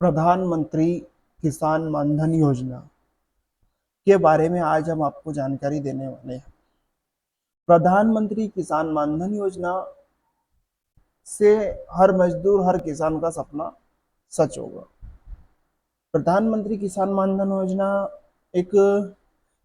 प्रधानमंत्री किसान मानधन योजना के बारे में आज हम आपको जानकारी देने वाले हैं। प्रधानमंत्री किसान मानधन योजना से हर मजदूर, हर किसान का सपना सच होगा। प्रधानमंत्री किसान मानधन योजना एक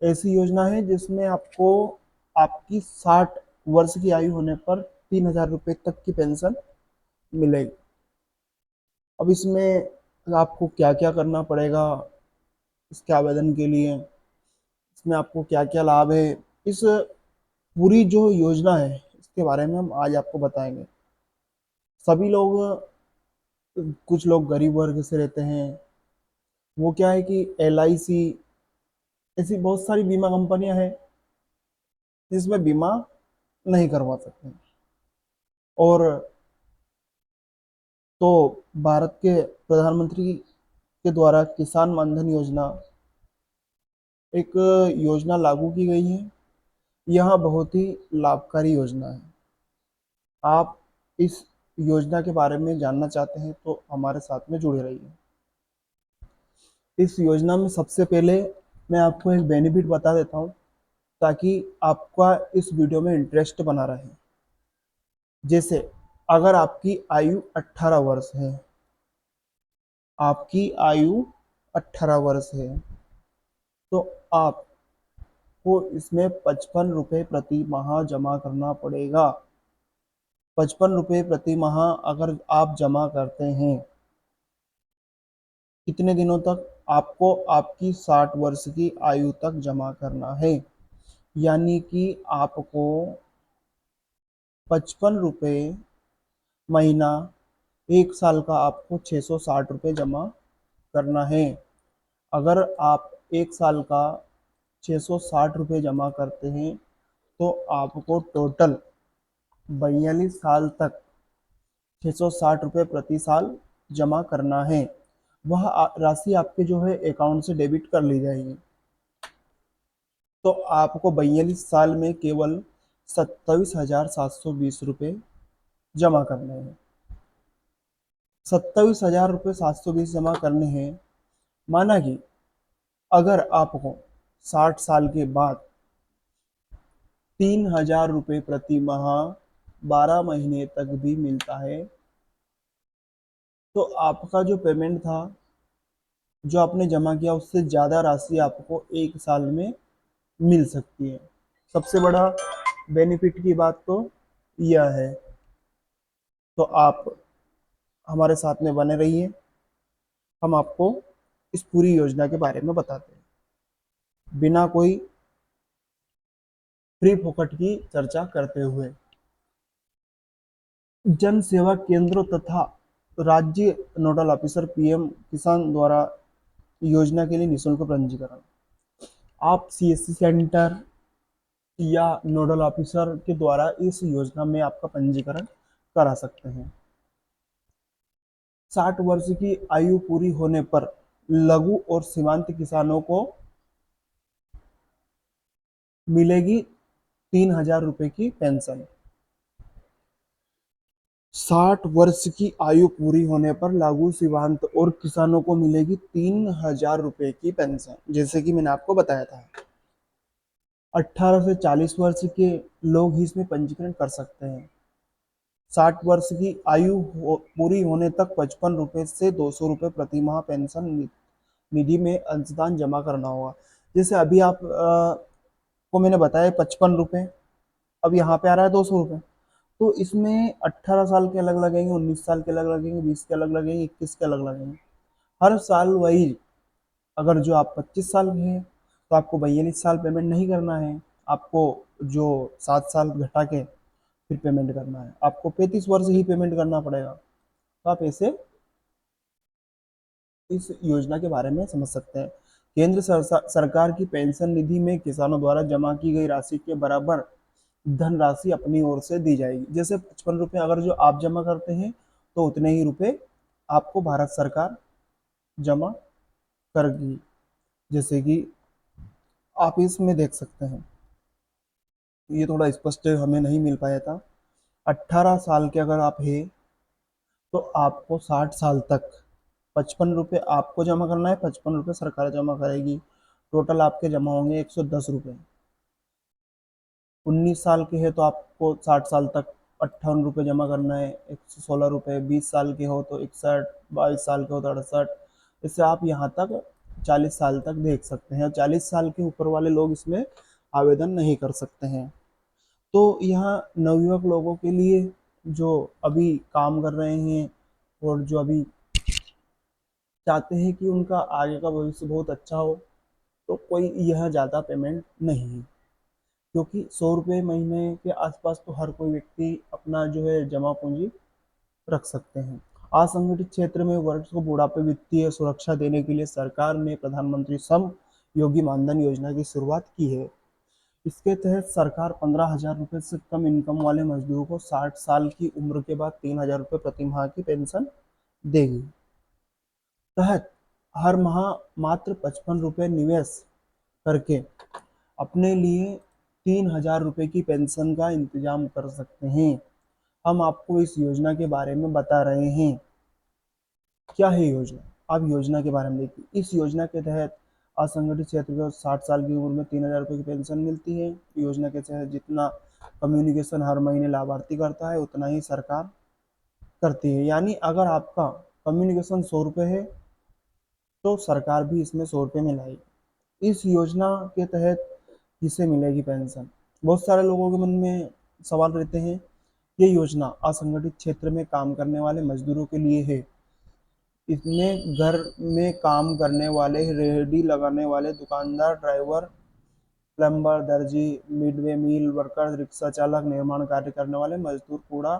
ऐसी योजना है जिसमें आपको आपकी 60 वर्ष की आयु होने पर 3,000 रुपये तक की पेंशन मिलेगी। अब इसमें आपको क्या क्या करना पड़ेगा, इसके आवेदन के लिए इसमें आपको क्या क्या लाभ है, इस पूरी जो योजना है इसके बारे में हम आज आपको बताएंगे। सभी लोग, कुछ लोग गरीब वर्ग से रहते हैं, वो क्या है कि LIC ऐसी बहुत सारी बीमा कंपनियां हैं जिसमें बीमा नहीं करवा सकते। और तो भारत के प्रधानमंत्री के द्वारा किसान मानधन योजना एक योजना लागू की गई है। यह बहुत ही लाभकारी योजना है। आप इस योजना के बारे में जानना चाहते हैं तो हमारे साथ में जुड़े रहिए। इस योजना में सबसे पहले मैं आपको एक बेनिफिट बता देता हूँ ताकि आपका इस वीडियो में इंटरेस्ट बना रहे। जैसे अगर आपकी आयु 18 वर्ष है, आपकी आयु 18 वर्ष है तो आपको इसमें 55 रुपये प्रति माह जमा करना पड़ेगा। 55 रुपये प्रति माह अगर आप जमा करते हैं, कितने दिनों तक? आपको आपकी 60 वर्ष की आयु तक जमा करना है। यानी कि आपको 55 रुपये महीना, 1 साल का आपको 660 रुपये जमा करना है। अगर आप 1 साल का 660 रुपये जमा करते हैं तो आपको टोटल 42 साल तक 660 रुपये प्रति साल जमा करना है। वह राशि आपके जो है अकाउंट से डेबिट कर ली जाएगी। तो आपको 42 साल में केवल 27,720 रुपये जमा करने हैं। 27,720 जमा करने हैं। माना कि अगर आपको 60 साल के बाद 3,000 रुपये प्रति माह 12 महीने तक भी मिलता है तो आपका जो पेमेंट था, जो आपने जमा किया, उससे ज़्यादा राशि आपको 1 साल में मिल सकती है। सबसे बड़ा बेनिफिट की बात तो यह है। तो आप हमारे साथ में बने रहिए, हम आपको इस पूरी योजना के बारे में बताते हैं बिना कोई फ्री फोकट की चर्चा करते हुए। जन सेवा केंद्रों तथा राज्य नोडल ऑफिसर PM किसान द्वारा योजना के लिए निःशुल्क पंजीकरण। आप CSC सेंटर या नोडल ऑफिसर के द्वारा इस योजना में आपका पंजीकरण करा सकते हैं। 60 वर्ष की आयु पूरी होने पर लघु और सीमांत किसानों को मिलेगी 3,000 रुपये की पेंशन। 60 वर्ष की आयु पूरी होने पर लघु, सीमांत और किसानों को मिलेगी 3,000 रुपये की पेंशन, जैसे कि मैंने आपको बताया था। 18 से 40 वर्ष के लोग ही इसमें पंजीकरण कर सकते हैं। 60 वर्ष की आयु पूरी होने तक 55 रुपये से 200 रुपये प्रति माह पेंशन निधि में अंशदान जमा करना होगा। जैसे अभी आप को मैंने बताया 55 रुपये, अब यहाँ पे आ रहा है 200 रुपये। तो इसमें 18 साल के अलग लगेंगे, 19 साल के अलग लगेंगे, 20 के अलग लगेंगे, 21 के अलग लगेंगे। हर साल वही, अगर जो आप 25 साल के हैं तो आपको 42 साल पेमेंट नहीं करना है, आपको जो 7 साल घटा के फिर पेमेंट करना है, आपको 35 वर्ष ही पेमेंट करना पड़ेगा। तो आप ऐसे इस योजना के बारे में समझ सकते हैं। केंद्र सरकार की पेंशन निधि में किसानों द्वारा जमा की गई राशि के बराबर धनराशि अपनी ओर से दी जाएगी। जैसे 55 रुपये अगर जो आप जमा करते हैं तो उतने ही रुपए आपको भारत सरकार जमा करेगी। जैसे कि आप इसमें देख सकते हैं, ये थोड़ा स्पष्ट हमें नहीं मिल पाया था। 18 साल के अगर आप हैं तो आपको 60 साल तक ₹55 आपको जमा करना है, ₹55 सरकार जमा करेगी। टोटल आपके जमा होंगे ₹110। 19 साल के हैं तो आपको 60 साल तक ₹58 जमा करना है, ₹116। 20 साल के हो तो 61, 22 साल के हो तो 68। इससे आप यहाँ तक 40 साल तक देख सकते हैं। 40 साल के ऊपर वाले लोग इसमें आवेदन नहीं कर सकते हैं। तो यहाँ नवयुवक लोगों के लिए जो अभी काम कर रहे हैं और जो अभी चाहते हैं कि उनका आगे का भविष्य बहुत अच्छा हो, तो कोई यह ज़्यादा पेमेंट नहीं है, क्योंकि ₹100 महीने के आसपास तो हर कोई व्यक्ति अपना जो है जमा पूंजी रख सकते हैं। असंगठित क्षेत्र में वर्ग को बुढ़ापे वित्तीय सुरक्षा देने के लिए सरकार ने प्रधानमंत्री श्रम योगी मानधन योजना की शुरुआत की है। इसके तहत सरकार ₹15,000 से कम इनकम वाले मजदूरों को 60 साल की उम्र के बाद ₹3,000 प्रति माह की पेंशन देगी। तहत हर माह मात्र ₹55 निवेश करके अपने लिए ₹3,000 की पेंशन का इंतजाम कर सकते हैं। हम आपको इस योजना के बारे में बता रहे हैं। क्या है योजना? आप योजना के बारे में देखिए। इस योजना के तहत असंगठित क्षेत्र को 60 साल की उम्र में ₹3,000 की पेंशन मिलती है। योजना के तहत जितना कम्युनिकेशन हर महीने लाभार्थी करता है उतना ही सरकार करती है। यानी अगर आपका कम्युनिकेशन ₹100 है तो सरकार भी इसमें ₹100 मिलाएगी। इस योजना के तहत किसे मिलेगी पेंशन? बहुत सारे लोगों के मन में सवाल रहते हैं। ये योजना असंगठित क्षेत्र में काम करने वाले मजदूरों के लिए है। इसमें घर में काम करने वाले, रेहड़ी लगाने वाले, दुकानदार, ड्राइवर, प्लम्बर, दर्जी, मिड-डे मील वर्कर, रिक्शा चालक, निर्माण कार्य करने वाले मजदूर, कूड़ा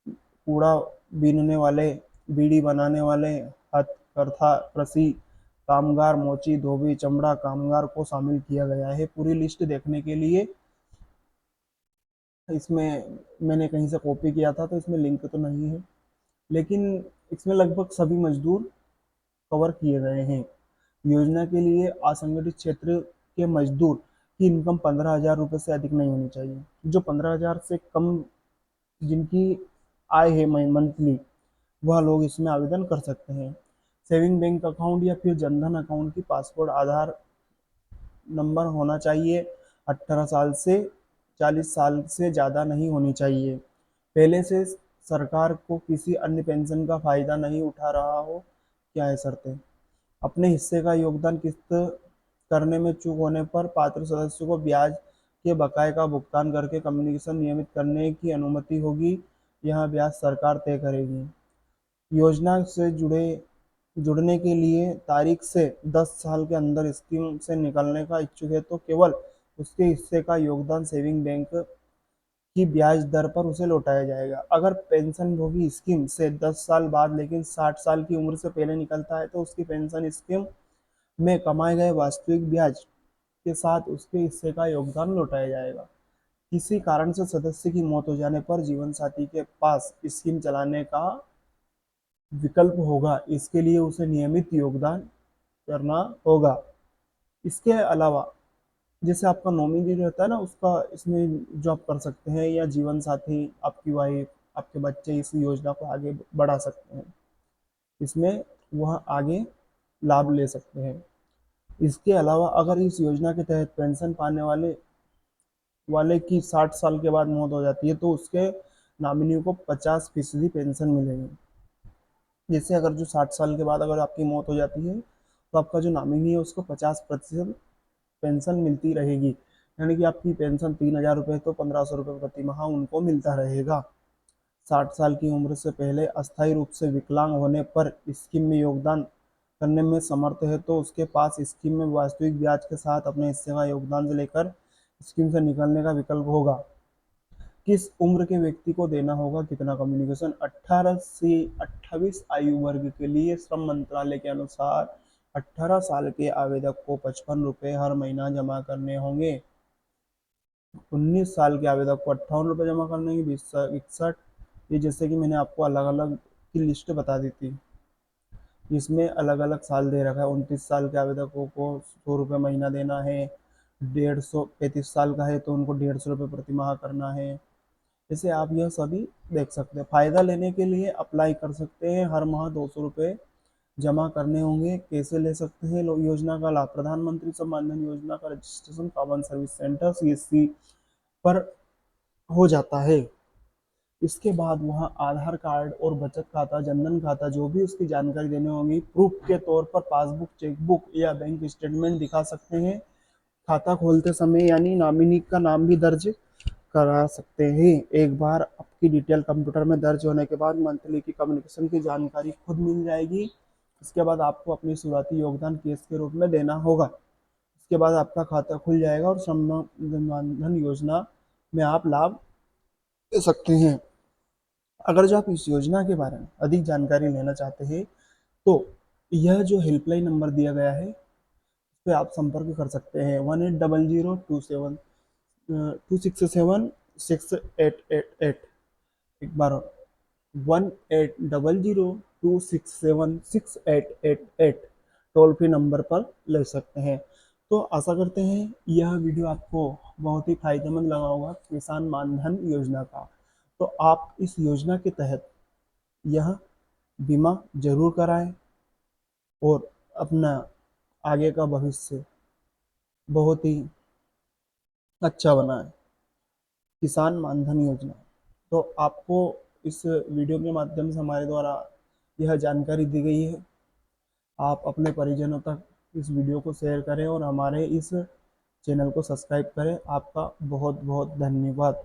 कूड़ा बीनने वाले, बीड़ी बनाने वाले, हथकरघा कृषि कामगार, मोची, धोबी, चमड़ा कामगार को शामिल किया गया है। पूरी लिस्ट देखने के लिए इसमें मैंने कहीं से कॉपी किया था तो इसमें लिंक तो नहीं है, लेकिन इसमें लगभग सभी मजदूर कवर किए गए हैं। योजना के लिए असंगठित क्षेत्र के मजदूर की इनकम ₹15,000 से अधिक नहीं होनी चाहिए। जो 15,000 से कम जिनकी आय है मंथली, वह लोग इसमें आवेदन कर सकते हैं। सेविंग बैंक अकाउंट या फिर जनधन अकाउंट की पासवर्ड आधार नंबर होना चाहिए। 18 साल से 40 साल से ज़्यादा नहीं होनी चाहिए। पहले से सरकार को किसी अन्य पेंशन का फायदा नहीं उठा रहा हो। क्या है शर्तें? अपने हिस्से का योगदान किस्त करने में चूक होने पर पात्र सदस्य को ब्याज के बकाये का भुगतान करके कम्युनिकेशन नियमित करने की अनुमति होगी। यह ब्याज सरकार तय करेगी। योजना से जुड़ने के लिए तारीख से 10 साल के अंदर स्कीम से निकलने का इच्छुक है तो केवल उसके हिस्से का योगदान सेविंग बैंक की ब्याज दर पर उसे लौटाया जाएगा। अगर पेंशनभोगी स्कीम से 10 साल बाद लेकिन 60 साल की उम्र से पहले निकलता है तो उसकी पेंशन स्कीम में कमाए गए वास्तविक ब्याज के साथ उसके हिस्से का योगदान लौटाया जाएगा। किसी कारण से सदस्य की मौत हो जाने पर जीवन साथी के पास स्कीम चलाने का विकल्प होगा। इसके लिए उसे नियमित योगदान करना होगा। इसके अलावा जैसे आपका नॉमिनी रहता है ना, उसका इसमें जॉब कर सकते हैं, या जीवन साथी, आपकी वाइफ, आपके बच्चे इस योजना को आगे बढ़ा सकते हैं। इसमें वह आगे लाभ ले सकते हैं। इसके अलावा अगर इस योजना के तहत पेंशन पाने वाले की 60 साल के बाद मौत हो जाती है तो उसके नॉमिनी को 50% पेंशन मिलेगी। जैसे अगर जो 60 साल के बाद अगर आपकी मौत हो जाती है तो आपका जो नॉमिनी है उसको 50% पेंशन मिलती रहेगी। यानी कि आपकी पेंशन ₹3,000 तो ₹1,500 प्रति माह उनको मिलता रहेगा। 60 साल की उम्र से पहले अस्थायी रूप से विकलांग होने पर स्कीम में योगदान करने में समर्थ है तो उसके पास स्कीम में वास्तविक ब्याज के साथ अपने हिस्से का योगदान से लेकर स्कीम से निकलने का विकल्प होगा। किस उम्र के व्यक्ति को देना होगा कितना कम्युनिकेशन? 18 से 28 आयु वर्ग के लिए श्रम मंत्रालय के अनुसार 18 साल के आवेदक को ₹55 हर महीना जमा करने होंगे। 19 साल के आवेदक को ₹58 जमा करने होंगे। 20 से 61, ये जैसे कि मैंने आपको अलग अलग की लिस्ट बता दी थी, इसमें अलग अलग साल दे रखा है। 29 साल के आवेदकों को ₹100 महीना देना है। 150 35 साल का है तो उनको ₹150 प्रति माह करना है। जैसे आप यह सभी देख सकते हैं। फ़ायदा लेने के लिए अप्लाई कर सकते हैं। हर माह ₹200 जमा करने होंगे, कैसे ले सकते हैं योजना का लाभ। प्रधानमंत्री सम्मान निधि योजना का registration common service centre CSC पर हो जाता है। इसके बाद वहाँ आधार कार्ड और बचत खाता, जनधन खाता, जो भी उसकी जानकारी देने होंगी, प्रूफ के तौर पर पासबुक, चेकबुक या बैंक स्टेटमेंट दिखा सकते हैं। खाता खोलते समय यानी नॉमिनी का नाम भी दर्ज करा सकते हैं। एक बार आपकी डिटेल कंप्यूटर में दर्ज होने के बाद मंथली की कम्युनिकेशन की जानकारी खुद मिल जाएगी। इसके बाद आपको अपनी शुरुआती योगदान केस के रूप में देना होगा। इसके बाद आपका खाता खुल जाएगा और सम्मान धन योजना में आप लाभ ले सकते हैं। अगर जो आप इस योजना के बारे में अधिक जानकारी लेना चाहते हैं तो यह जो हेल्पलाइन नंबर दिया गया है उस पर आप संपर्क कर सकते हैं। 180027 267 688। एक बार 1800267688 टोल फ्री नंबर पर ले सकते हैं। तो आशा करते हैं यह वीडियो आपको बहुत ही फायदेमंद लगा होगा किसान मानधन योजना का। तो आप इस योजना के तहत यह बीमा जरूर कराएं और अपना आगे का भविष्य बहुत ही अच्छा बनाएं। किसान मानधन योजना। तो आपको इस वीडियो के माध्यम से हमारे द्वारा यह जानकारी दी गई है। आप अपने परिजनों तक इस वीडियो को शेयर करें और हमारे इस चैनल को सब्सक्राइब करें। आपका बहुत बहुत धन्यवाद।